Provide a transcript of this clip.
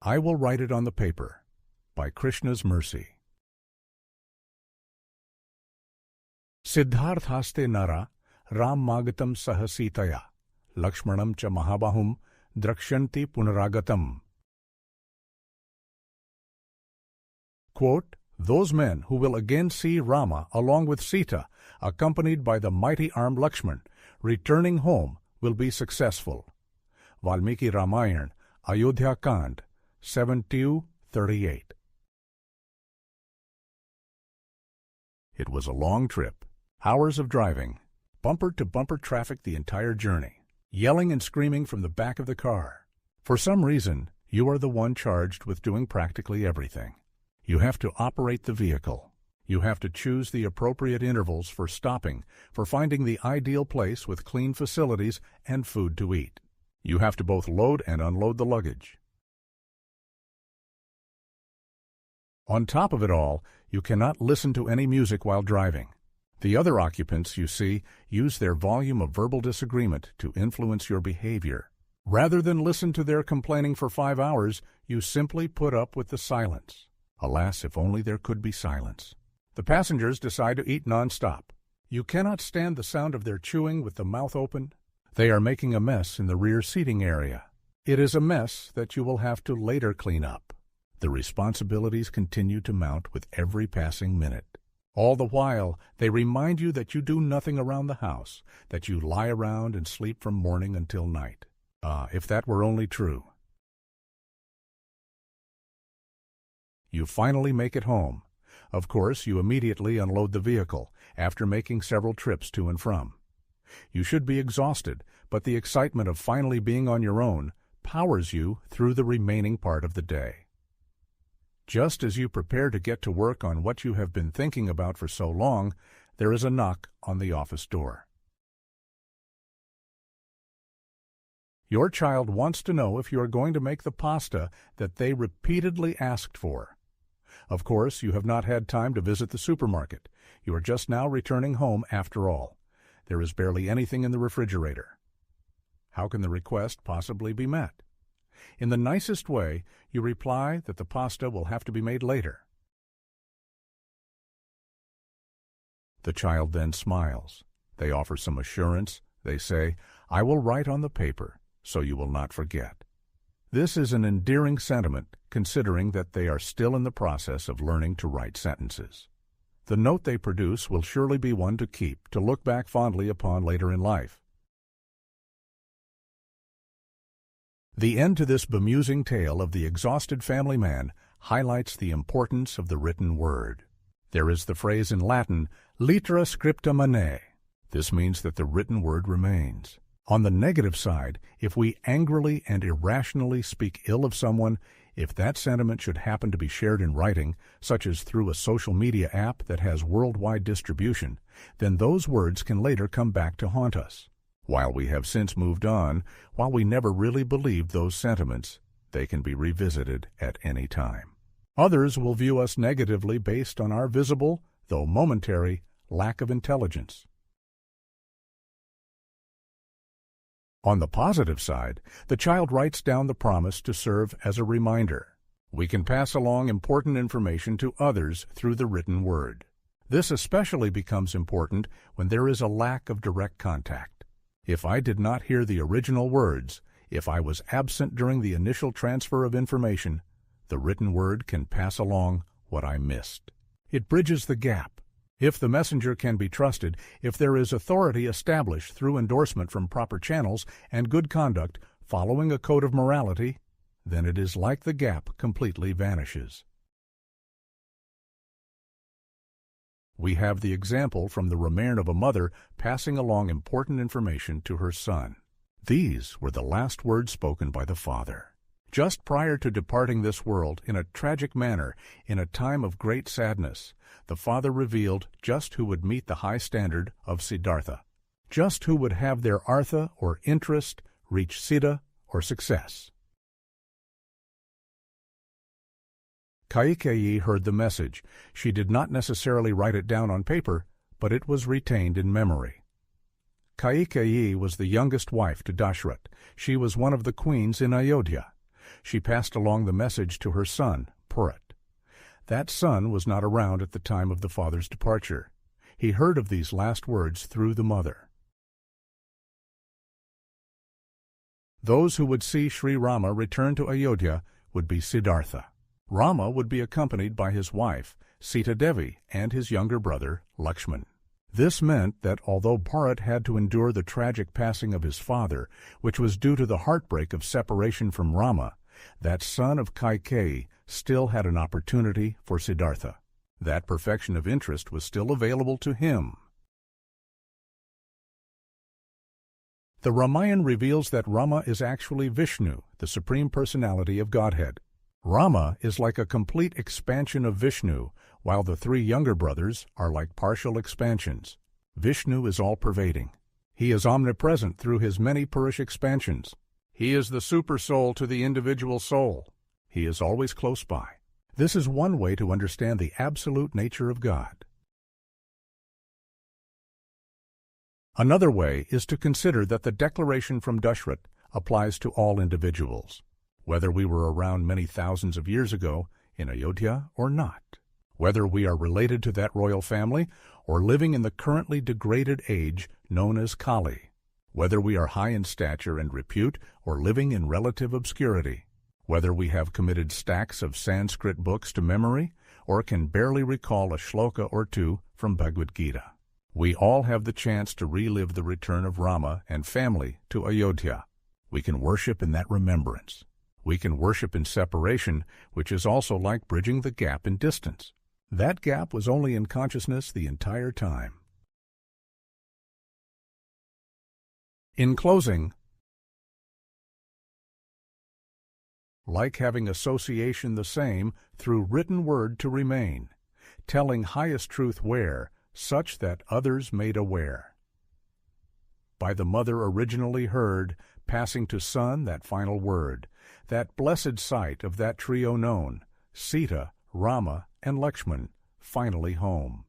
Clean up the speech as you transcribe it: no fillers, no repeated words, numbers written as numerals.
I will write it on the paper, by Krishna's mercy. Siddharthaste nara Ram magatam saha Sitaya Lakshmanam cha mahabahum drakshanti punaragatam. Quote, those men who will again see Rama along with Sita, accompanied by the mighty armed Lakshmana, returning home will be successful. Valmiki Ramayana, Ayodhya Kand, 7:38. It was a long trip, hours of driving, bumper-to-bumper traffic the entire journey, yelling and screaming from the back of the car. For some reason, you are the one charged with doing practically everything. You have to operate the vehicle. You have to choose the appropriate intervals for stopping, for finding the ideal place with clean facilities and food to eat. You have to both load and unload the luggage. On top of it all, you cannot listen to any music while driving. The other occupants, you see, use their volume of verbal disagreement to influence your behavior. Rather than listen to their complaining for 5 hours, you simply put up with the silence. Alas, if only there could be silence. The passengers decide to eat non-stop. You cannot stand the sound of their chewing with the mouth open. They are making a mess in the rear seating area. It is a mess that you will have to later clean up. The responsibilities continue to mount with every passing minute. All the while, they remind you that you do nothing around the house, that you lie around and sleep from morning until night. Ah, if that were only true. You finally make it home. Of course, you immediately unload the vehicle, after making several trips to and from. You should be exhausted, but the excitement of finally being on your own powers you through the remaining part of the day. Just as you prepare to get to work on what you have been thinking about for so long, there is a knock on the office door. Your child wants to know if you are going to make the pasta that they repeatedly asked for. Of course, you have not had time to visit the supermarket. You are just now returning home after all. There is barely anything in the refrigerator. How can the request possibly be met? In the nicest way, you reply that the pasta will have to be made later. The child then smiles. They offer some assurance. They say, I will write on the paper, so you will not forget. This is an endearing sentiment, considering that they are still in the process of learning to write sentences. The note they produce will surely be one to keep, to look back fondly upon later in life. The end to this bemusing tale of the exhausted family man highlights the importance of the written word. There is the phrase in Latin, litera scripta manet. This means that the written word remains. On the negative side, if we angrily and irrationally speak ill of someone, if that sentiment should happen to be shared in writing, such as through a social media app that has worldwide distribution, then those words can later come back to haunt us. While we have since moved on, while we never really believed those sentiments, they can be revisited at any time. Others will view us negatively based on our visible, though momentary, lack of intelligence. On the positive side, the child writes down the promise to serve as a reminder. We can pass along important information to others through the written word. This especially becomes important when there is a lack of direct contact. If I did not hear the original words, if I was absent during the initial transfer of information, the written word can pass along what I missed. It bridges the gap. If the messenger can be trusted, if there is authority established through endorsement from proper channels and good conduct following a code of morality, then it is like the gap completely vanishes. We have the example from the Ramayana of a mother passing along important information to her son. These were the last words spoken by the father. Just prior to departing this world in a tragic manner, in a time of great sadness, the father revealed just who would meet the high standard of Siddhartha, just who would have their artha or interest reach Sita or success. Kaikeyi heard the message. She did not necessarily write it down on paper, but it was retained in memory. Kaikeyi was the youngest wife to Dashrath. She was one of the queens in Ayodhya. She passed along the message to her son, Purit. That son was not around at the time of the father's departure. He heard of these last words through the mother. Those who would see Sri Rama return to Ayodhya would be Siddhartha. Rama would be accompanied by his wife, Sita Devi, and his younger brother, Lakshmana. This meant that although Bharat had to endure the tragic passing of his father, which was due to the heartbreak of separation from Rama, that son of Kaikeyi still had an opportunity for Siddhartha. That perfection of interest was still available to him. The Ramayana reveals that Rama is actually Vishnu, the Supreme Personality of Godhead. Rama is like a complete expansion of Vishnu, while the three younger brothers are like partial expansions. Vishnu is all-pervading. He is omnipresent through his many Purish expansions. He is the super-soul to the individual soul. He is always close by. This is one way to understand the absolute nature of God. Another way is to consider that the declaration from Dashrath applies to all individuals, whether we were around many thousands of years ago in Ayodhya or not, whether we are related to that royal family or living in the currently degraded age known as Kali, whether we are high in stature and repute or living in relative obscurity, whether we have committed stacks of Sanskrit books to memory or can barely recall a shloka or two from Bhagavad-gita. We all have the chance to relive the return of Rama and family to Ayodhya. We can worship in that remembrance. We can worship in separation, which is also like bridging the gap in distance. That gap was only in consciousness the entire time. In closing, like having association the same through written word to remain, telling highest truth where, such that others made aware. By the mother originally heard, passing to son that final word, that blessed sight of that trio known, Sita, Rama, and Lakshmana, finally home.